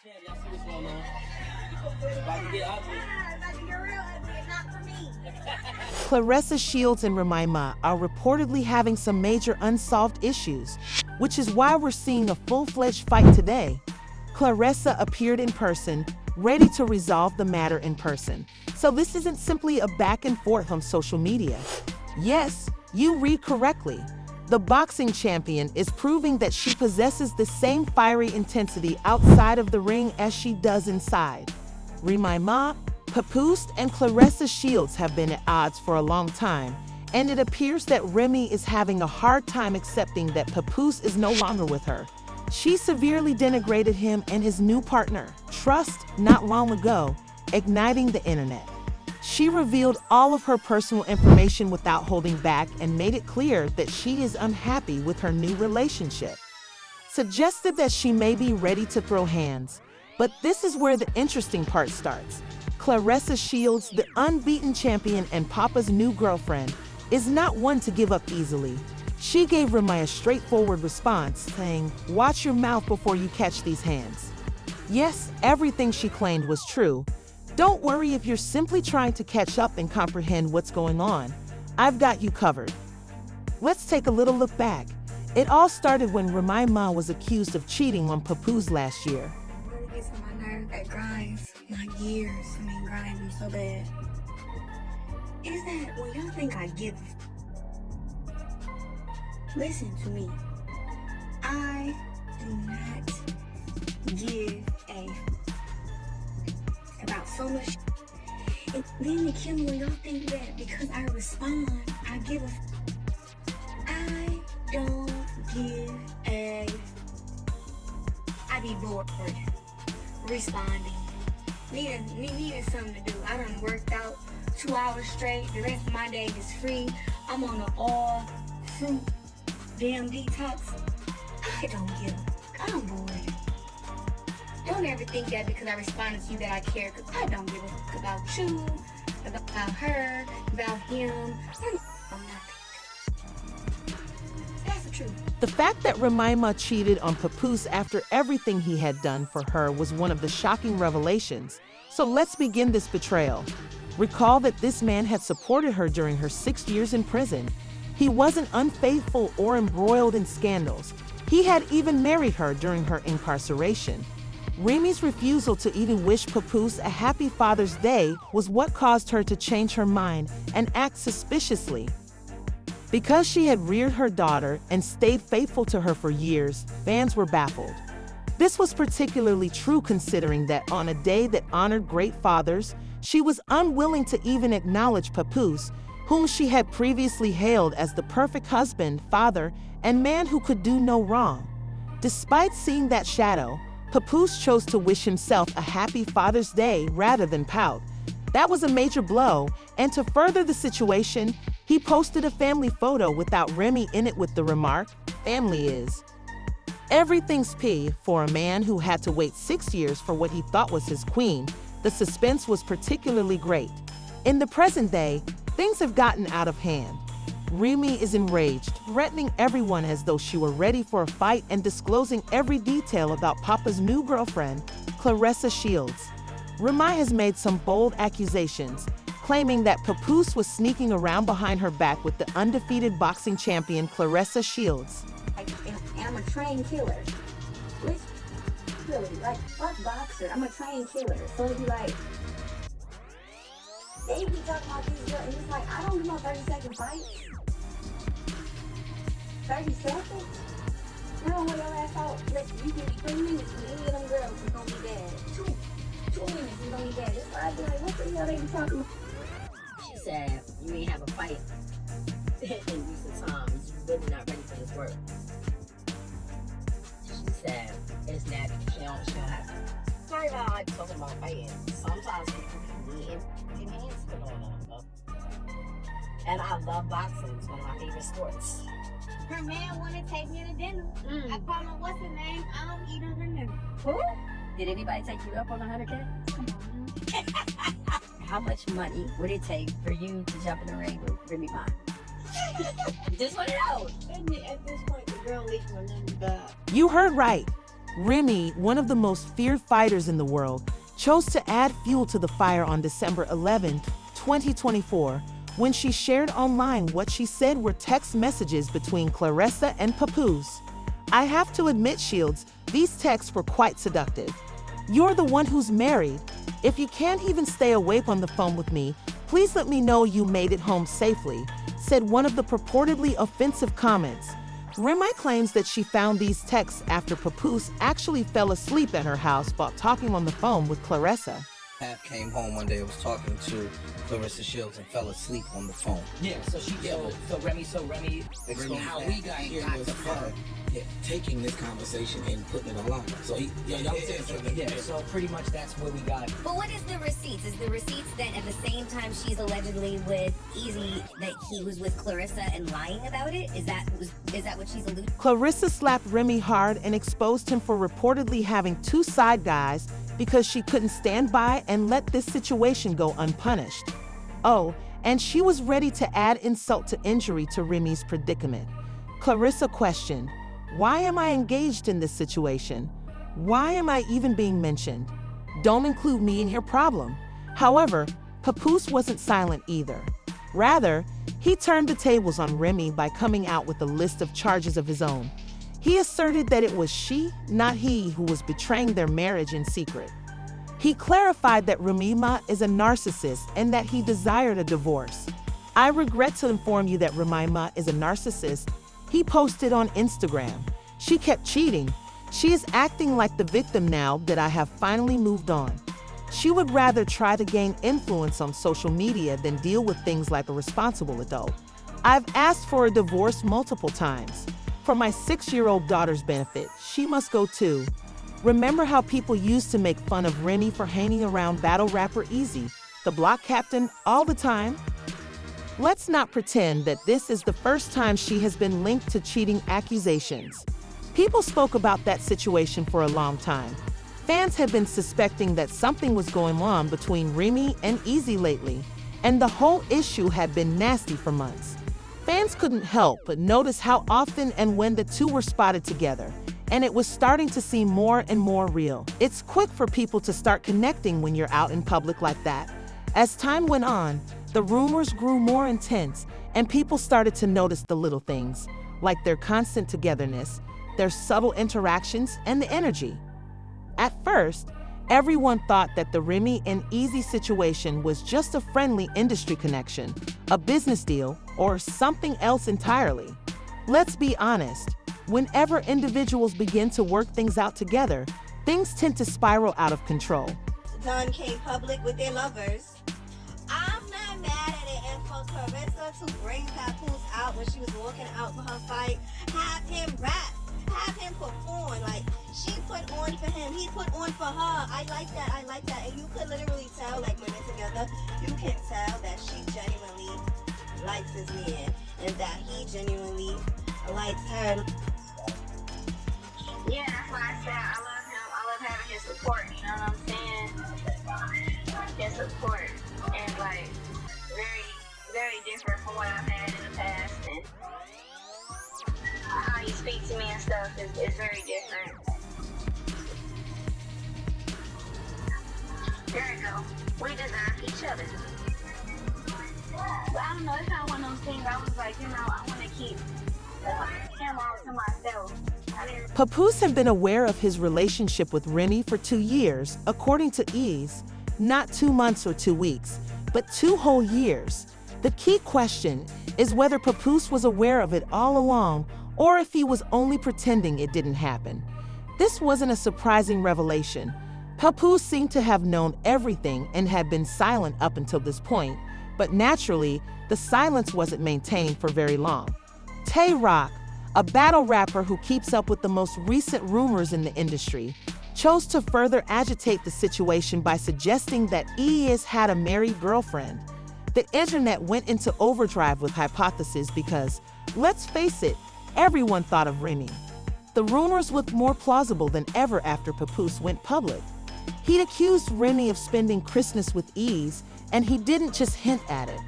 Y'all see what's going on? About to get ugly. About to get real ugly, not for me. Claressa Shields and Remy are reportedly having some major unsolved issues, which is why we're seeing a full-fledged fight today. Claressa appeared in person, ready to resolve the matter in person. So this isn't simply a back and forth on social media. Yes, you read correctly. The boxing champion is proving that she possesses the same fiery intensity outside of the ring as she does inside. Remy, Papoose, and Claressa Shields have been at odds for a long time, and it appears that Remy is having a hard time accepting that Papoose is no longer with her. She severely denigrated him and his new partner, Trust, not long ago, igniting the internet. She revealed all of her personal information without holding back and made it clear that she is unhappy with her new relationship. Suggested that she may be ready to throw hands. But this is where the interesting part starts. Claressa Shields, the unbeaten champion and Papa's new girlfriend, is not one to give up easily. She gave Remy a straightforward response, saying, "Watch your mouth before you catch these hands." Yes, everything she claimed was true. Don't worry if you're simply trying to catch up and comprehend what's going on. I've got you covered. Let's take a little look back. It all started when Remy was accused of cheating on Papoose last year. It really gets on my nerves. That grinds my gears. Grinds me so bad. Is that when y'all think I give? Listen to me. I do not give a about so much. And then it kills me when y'all think that because I respond, I give a. I don't give a. I be bored responding. Needing something to do. I done worked out 2 hours straight. The rest of my day is free. I'm on an all fruit damn detox. I don't give. I'm bored. Don't ever think that because I responded to you that I care, because I don't give a fuck about you, about her, about him. I'm nothing. That's the truth. The fact that Remy cheated on Papoose after everything he had done for her was one of the shocking revelations. So let's begin this betrayal. Recall that this man had supported her during her 6 years in prison. He wasn't unfaithful or embroiled in scandals. He had even married her during her incarceration. Remy's refusal to even wish Papoose a happy Father's Day was what caused her to change her mind and act suspiciously. Because she had reared her daughter and stayed faithful to her for years, fans were baffled. This was particularly true considering that on a day that honored great fathers, she was unwilling to even acknowledge Papoose, whom she had previously hailed as the perfect husband, father, and man who could do no wrong. Despite seeing that shadow, Papoose chose to wish himself a happy Father's Day rather than pout. That was a major blow, and to further the situation, he posted a family photo without Remy in it with the remark, "Family is everything's P." For a man who had to wait 6 years for what he thought was his queen, the suspense was particularly great. In the present day, things have gotten out of hand. Remy is enraged, threatening everyone as though she were ready for a fight and disclosing every detail about Papa's new girlfriend, Claressa Shields. Remy has made some bold accusations, claiming that Papoose was sneaking around behind her back with the undefeated boxing champion Claressa Shields. I'm a trained killer. Which, really, like, fuck boxer. I'm a trained killer. So it'd be like, they be talking about these girls, and it's like, I don't do no 30-second fights. 30 seconds? You don't wear your ass out. Like, you can be 3 minutes and any of them girls is gonna be bad. Two minutes is gonna be bad. That's why I'd be like, what the hell they be talking about? She said, you ain't have a fight in recent times. You're really not ready for this work. She said, it's natural. She don't have to. Sorry about like talking about fighting. Sometimes people need empty hands put on them. And I love boxing. It's one of my favorite sports. Her man wanna take me to dinner. I call him, what's his name? I don't eat her dinner. Who? Did anybody take you up on 100K? How much money would it take for you to jump in the ring with Remy Ma? Just want to know. At this point, the girl leaves her name. You heard right. Remy, one of the most feared fighters in the world, chose to add fuel to the fire on December 11, 2024, when she shared online what she said were text messages between Claressa and Papoose. I have to admit, Shields, these texts were quite seductive. You're the one who's married. If you can't even stay awake on the phone with me, please let me know you made it home safely, said one of the purportedly offensive comments. Remy claims that she found these texts after Papoose actually fell asleep at her house while talking on the phone with Claressa. Pat came home one day and was talking to Claressa Shields and fell asleep on the phone. Yeah, so Remy explained how we got here was her taking this conversation and putting it online. So y'all saying something. Yeah, so pretty much that's where we got. But what is the receipts? Is the receipts that at the same time she's allegedly with Easy that he was with Claressa and lying about it? Is that what she's alluding to? Claressa slapped Remy hard and exposed him for reportedly having two side guys because she couldn't stand by and let this situation go unpunished. Oh, and she was ready to add insult to injury to Remy's predicament. Claressa questioned, "Why am I engaged in this situation? Why am I even being mentioned? Don't include me in your problem." However, Papoose wasn't silent either. Rather, he turned the tables on Remy by coming out with a list of charges of his own. He asserted that it was she, not he, who was betraying their marriage in secret. He clarified that Remy is a narcissist and that he desired a divorce. "I regret to inform you that Remy is a narcissist," he posted on Instagram. "She kept cheating. She is acting like the victim now that I have finally moved on. She would rather try to gain influence on social media than deal with things like a responsible adult. I've asked for a divorce multiple times. For my 6-year-old daughter's benefit, she must go too. Remember how people used to make fun of Remy for hanging around battle rapper Easy, the block captain, all the time? Let's not pretend that this is the first time she has been linked to cheating accusations. People spoke about that situation for a long time. Fans have been suspecting that something was going on between Remy and Easy lately, and the whole issue had been nasty for months. Fans couldn't help but notice how often and when the two were spotted together, and it was starting to seem more and more real. It's quick for people to start connecting when you're out in public like that. As time went on, the rumors grew more intense, and people started to notice the little things, like their constant togetherness, their subtle interactions, and the energy. At first, everyone thought that the Remy and Easy situation was just a friendly industry connection, a business deal, or something else entirely. Let's be honest, whenever individuals begin to work things out together, things tend to spiral out of control. Done came public with their lovers. I'm not mad at it, and for Claressa to bring Papoose out when she was walking out for her fight, have him rap, have him perform. Like, she put on for him, he put on for her. I like that. And you could literally tell, like, when they're together, you can tell that she genuinely likes his man and that he genuinely likes her. Yeah, that's why I said I love him. I love having his support, you know what I'm saying? His support. And like very, very different from what I've had in the past. And how you speak to me and stuff is very different. There you go. We deserve each other. But I don't know, it's not one of those things I was like, I want to keep him all to myself. Papoose had been aware of his relationship with Remy for 2 years, according to Ease, not 2 months or 2 weeks, but 2 whole years. The key question is whether Papoose was aware of it all along or if he was only pretending it didn't happen. This wasn't a surprising revelation. Papoose seemed to have known everything and had been silent up until this point, but naturally, the silence wasn't maintained for very long. Tay Rock, a battle rapper who keeps up with the most recent rumors in the industry, chose to further agitate the situation by suggesting that Ease had a married girlfriend. The internet went into overdrive with hypotheses because, let's face it, everyone thought of Remy. The rumors looked more plausible than ever after Papoose went public. He'd accused Remy of spending Christmas with Ease, and he didn't just hint at it.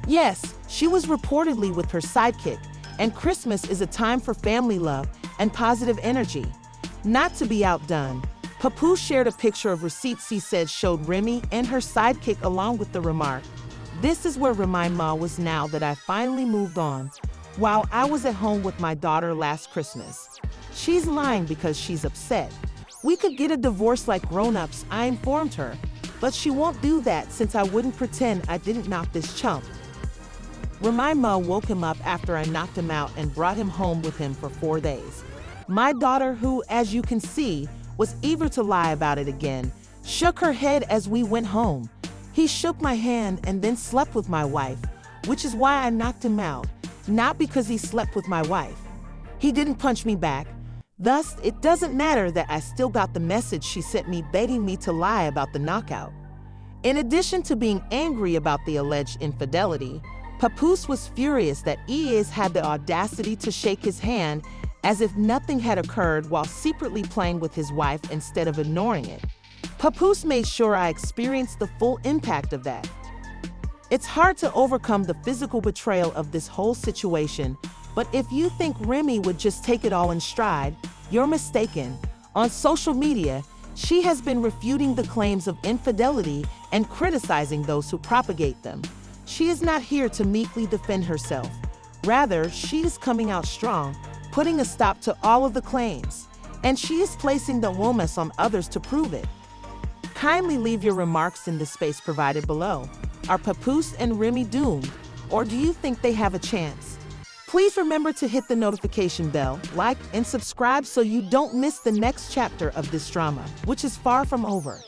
Yes, she was reportedly with her sidekick, and Christmas is a time for family love and positive energy. Not to be outdone, Papoose shared a picture of receipts he said showed Remy and her sidekick along with the remark, "This is where Remy Ma was now that I finally moved on, while I was at home with my daughter last Christmas. She's lying because she's upset. We could get a divorce like grown-ups, I informed her, but she won't do that since I wouldn't pretend I didn't knock this chump." Remy Ma woke him up after I knocked him out and brought him home with him for 4 days. My daughter, who, as you can see, was eager to lie about it again, shook her head as we went home. He shook my hand and then slept with my wife, which is why I knocked him out, not because he slept with my wife. He didn't punch me back. Thus, it doesn't matter that I still got the message she sent me begging me to lie about the knockout. In addition to being angry about the alleged infidelity, Papoose was furious that Ies had the audacity to shake his hand as if nothing had occurred while secretly playing with his wife instead of ignoring it. Papoose made sure I experienced the full impact of that. It's hard to overcome the physical betrayal of this whole situation, but if you think Remy would just take it all in stride, you're mistaken. On social media, she has been refuting the claims of infidelity and criticizing those who propagate them. She is not here to meekly defend herself. Rather, she is coming out strong, putting a stop to all of the claims, and she is placing the onus on others to prove it. Kindly leave your remarks in the space provided below. Are Papoose and Remy doomed, or do you think they have a chance? Please remember to hit the notification bell, like, and subscribe so you don't miss the next chapter of this drama, which is far from over.